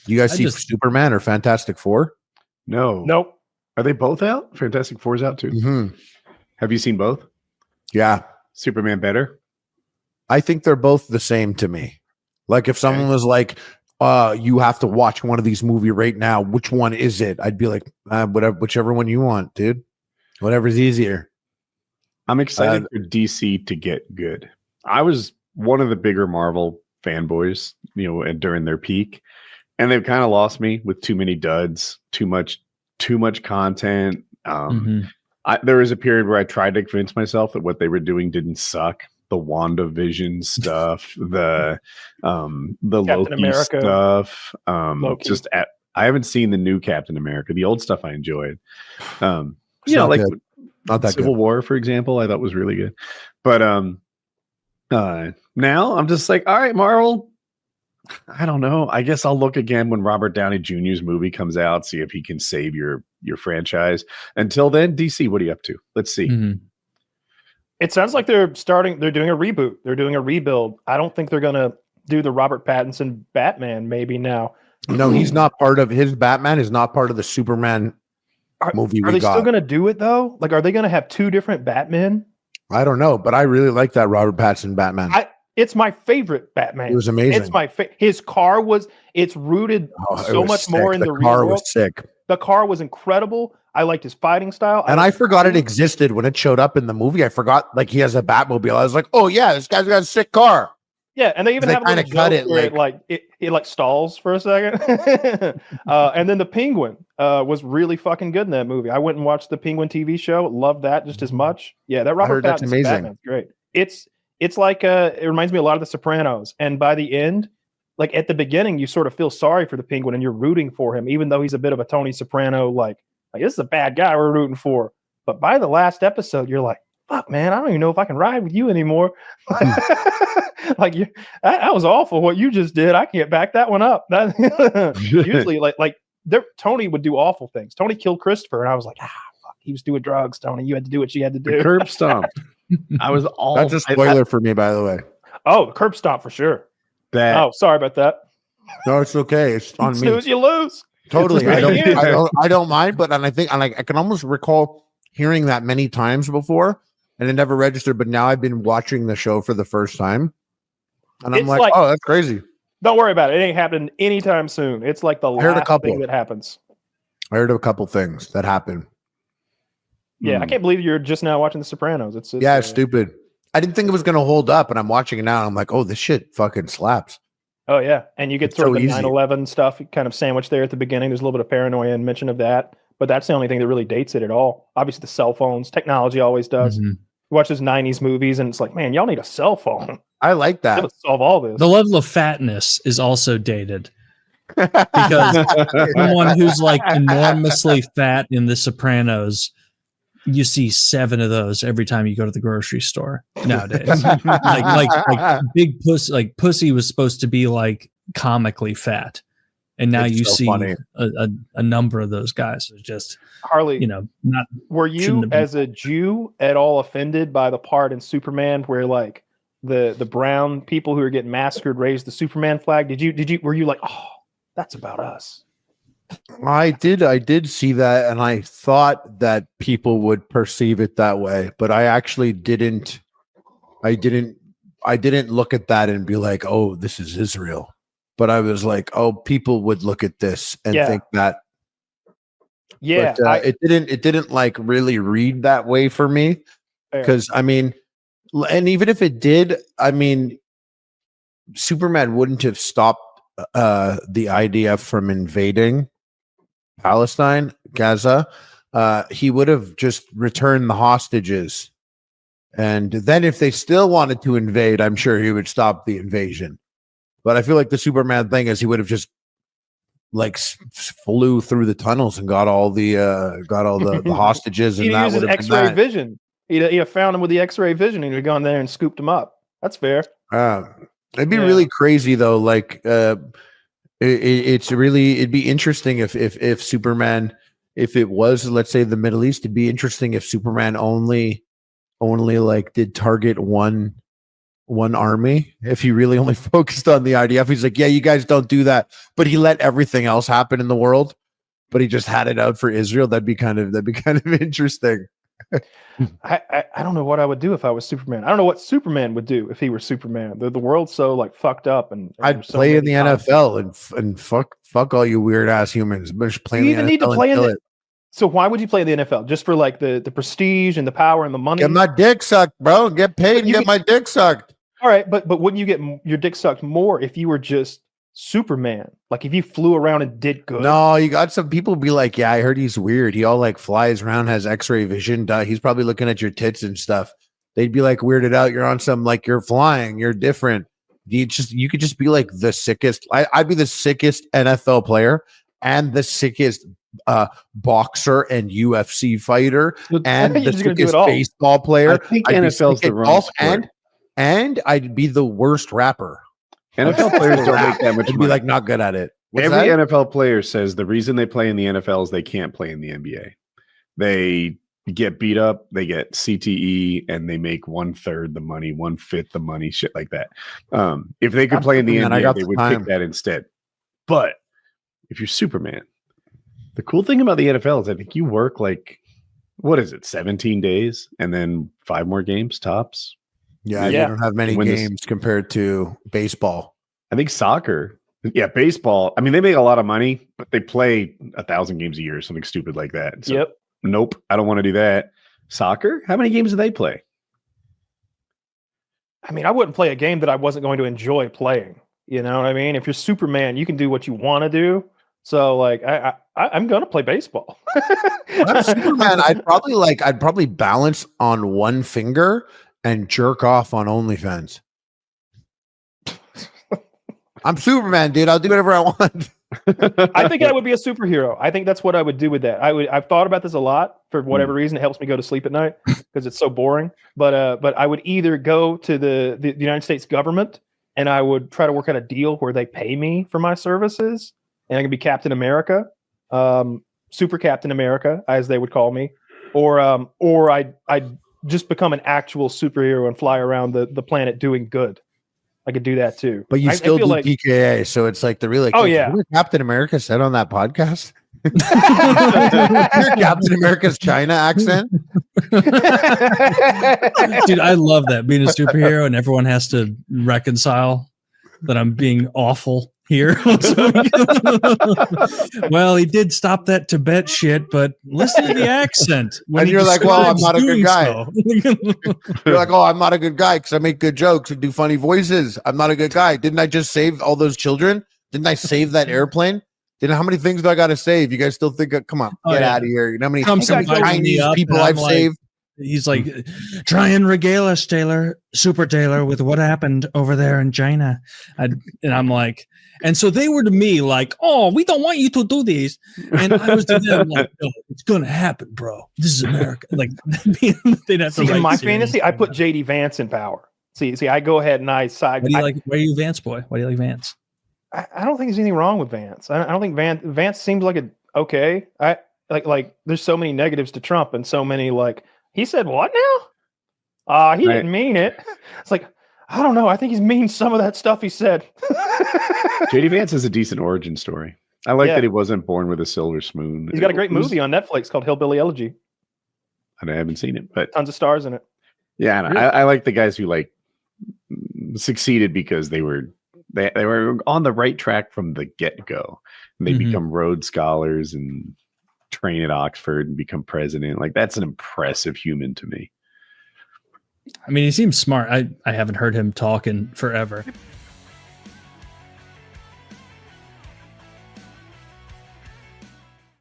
You guys see Superman or Fantastic Four? No. Nope. Are they both out? Fantastic Four's out too. Mm-hmm. Have you seen both? Yeah. Superman better? I think they're both the same to me. Like if someone was like, you have to watch one of these movies right now, which one is it? I'd be like, whichever one you want, dude. Whatever's easier. I'm excited for DC to get good. I was one of the bigger Marvel fanboys, during their peak, and they've kind of lost me with too many duds, too much content. There was a period where I tried to convince myself that what they were doing didn't suck. The WandaVision stuff, the Loki America stuff. Loki. I haven't seen the new Captain America. The old stuff I enjoyed. Not that Civil good. War, for example, I thought was really good. But now I'm just like, all right, Marvel. I don't know. I guess I'll look again when Robert Downey Jr.'s movie comes out, see if he can save your franchise. Until then, DC, what are you up to? Let's see. Mm-hmm. It sounds like they're doing a reboot. They're doing a rebuild. I don't think they're going to do the Robert Pattinson Batman maybe now. No, he's not part of his Batman is not part of the Superman movie. Are they still going to do it though? Like, are they going to have two different Batmen? I don't know, but I really like that Robert Pattinson Batman. It's my favorite Batman. It was amazing. It's his car it's rooted so much more in the real world. The car was sick. The car was incredible. I liked his fighting style. And I forgot it existed when it showed up in the movie. I forgot like he has a Batmobile. I was like, oh yeah, this guy's got a sick car. Yeah, and they even have a little cut joke where it like stalls for a second. And then the Penguin was really fucking good in that movie. I went and watched the Penguin TV show. Loved that just as much. Yeah, that Robert Pattinson Batman's great. It's like it reminds me a lot of the Sopranos. And by the end, like at the beginning, you sort of feel sorry for the Penguin and you're rooting for him, even though he's a bit of a Tony Soprano, like this is a bad guy we're rooting for. But by the last episode, you're like, fuck, man, I don't even know if I can ride with you anymore. Like that was awful what you just did. I can't back that one up. Usually Tony would do awful things. Tony killed Christopher, and I was like, fuck, he was doing drugs, Tony. You had to do what you had to do. The curb stomp. I was all That's a spoiler for me, by the way. Oh, the curb stomp for sure. Oh, sorry about that. No, it's okay. It's on me. Snooze, you lose. Totally. I don't mind, but I think I can almost recall hearing that many times before, and it never registered. But now I've been watching the show for the first time, and I'm like, oh, that's crazy. Don't worry about it. It ain't happening anytime soon. It's like the last thing that happens. I heard of a couple things that happen. Yeah, I can't believe you're just now watching The Sopranos. It's stupid. I didn't think it was going to hold up, and I'm watching it now, and I'm like, oh, this shit fucking slaps. Oh, yeah. And you get sort of the 9/11 stuff kind of sandwiched there at the beginning. There's a little bit of paranoia and mention of that, but that's the only thing that really dates it at all. Obviously, the cell phones, technology always does. You watch those 90s movies, and it's like, man, y'all need a cell phone. I like that. To solve all this. The level of fatness is also dated. Because someone who's like enormously fat in The Sopranos, you see 7 of those every time you go to the grocery store nowadays. like big pussy, like pussy was supposed to be like comically fat, and now you see a number of those guys. It's just Harley. Not. Were you as a Jew at all offended by the part in Superman where like the brown people who are getting massacred raised the Superman flag? Were you like, oh, that's about us? I did see that, and I thought that people would perceive it that way, but I actually didn't. I didn't look at that and be like, "Oh, this is Israel," but I was like, "Oh, people would look at this and think that." Yeah, but, it didn't like really read that way for me, because I mean, and even if it did, I mean, Superman wouldn't have stopped the IDF from invading Palestine, Gaza. He would have just returned the hostages, and then if they still wanted to invade, I'm sure he would stop the invasion. But I feel like the Superman thing is he would have just like flew through the tunnels and got all the hostages, and he that uses would have X-ray vision. He'd have found him with the X-ray vision, and he'd have gone there and scooped him up. That's fair. It'd be really crazy though. Like, it'd be interesting if Superman, if it was, let's say, the Middle East, it'd be interesting if Superman only like did target one one army. If he really only focused on the IDF, he's like, yeah, you guys don't do that, but he let everything else happen in the world. But he just had it out for Israel. That'd be kind of interesting. I don't know what I would do if I was Superman. I don't know what Superman would do if he were Superman. The world's so like fucked up, and I'd play in the NFL and fuck all you weird ass humans. Just play you in the even NFL need to play in it. So why would you play in the NFL? Just for like the prestige and the power and the money? Get my dick sucked, bro. Get paid and get my dick sucked. All right, but wouldn't you get your dick sucked more if you were just Superman? Like if you flew around and did good? No, you got some people be like, yeah, I heard he's weird. He all like flies around, has X-ray vision. He's probably looking at your tits and stuff. They'd be like weirded out. You're on some like you're flying. You're different. You could just be like the sickest. I'd be the sickest NFL player and the sickest boxer and UFC fighter and the sickest baseball player. I think NFL's the wrong sport. And I'd be the worst rapper. NFL players don't make that much money. Be like not good at it. Every NFL player says the reason they play in the NFL is they can't play in the NBA. They get beat up, they get CTE, and they make 1/3 the money, 1/5 the money, shit like that. If they could play in the NBA, they would pick that instead. But if you're Superman, the cool thing about the NFL is I think you work like, what is it, 17 days and then 5 more games tops? Yeah, you don't have many games compared to baseball. I think soccer, baseball. I mean, they make a lot of money, but they play 1,000 games a year, something stupid like that. So, nope, I don't want to do that. Soccer, how many games do they play? I mean, I wouldn't play a game that I wasn't going to enjoy playing. You know what I mean? If you're Superman, you can do what you want to do. So, like, I'm going to play baseball. I'm Superman. I'd probably balance on one finger and jerk off on OnlyFans. I'm Superman, dude. I'll do whatever I want. I think I would be a superhero. I think that's what I would do with that. I've thought about this a lot for whatever reason. It helps me go to sleep at night because it's so boring. But I would either go to the United States government and I would try to work out a deal where they pay me for my services, and I can be Captain America, Super Captain America, as they would call me, or I'd just become an actual superhero and fly around the planet doing good. I could do that too. But you still do like PKA, so it's like the really. Captain America said on that podcast. Your Captain America's China accent. Dude, I love that, being a superhero and everyone has to reconcile that I'm being awful here. Well, he did stop that Tibet shit, but listen to the accent. And you're like, well, I'm not a good guy. So. You're like, oh, I'm not a good guy because I make good jokes and do funny voices. I'm not a good guy. Didn't I just save all those children? Didn't I save that airplane? How many things do I got to save? You guys still think, come on, get out of here. You know how many Chinese people I've saved? He's like, try and regale us, Super Taylor, with what happened over there in China. And I'm like, and so they were to me like, oh, we don't want you to do this. And I was to them like, no, it's going to happen, bro. This is America. Like, they'd have to in my fantasy, I put JD Vance in power. See, I go ahead and I side. Why are you Vance boy? Why do you like Vance? I don't think there's anything wrong with Vance. I don't think Vance seems like okay. I like there's so many negatives to Trump and so many like, he said what now? He didn't mean it. It's like, I don't know. I think he's mean some of that stuff he said. JD Vance is a decent origin story. I like that he wasn't born with a silver spoon. He's got a great movie on Netflix called Hillbilly Elegy. And I haven't seen it, but tons of stars in it. Yeah, really? I like the guys who like succeeded because they were on the right track from the get-go. And they become Rhodes Scholars and train at Oxford and become president. Like, that's an impressive human to me. I mean, he seems smart. I haven't heard him talk in forever.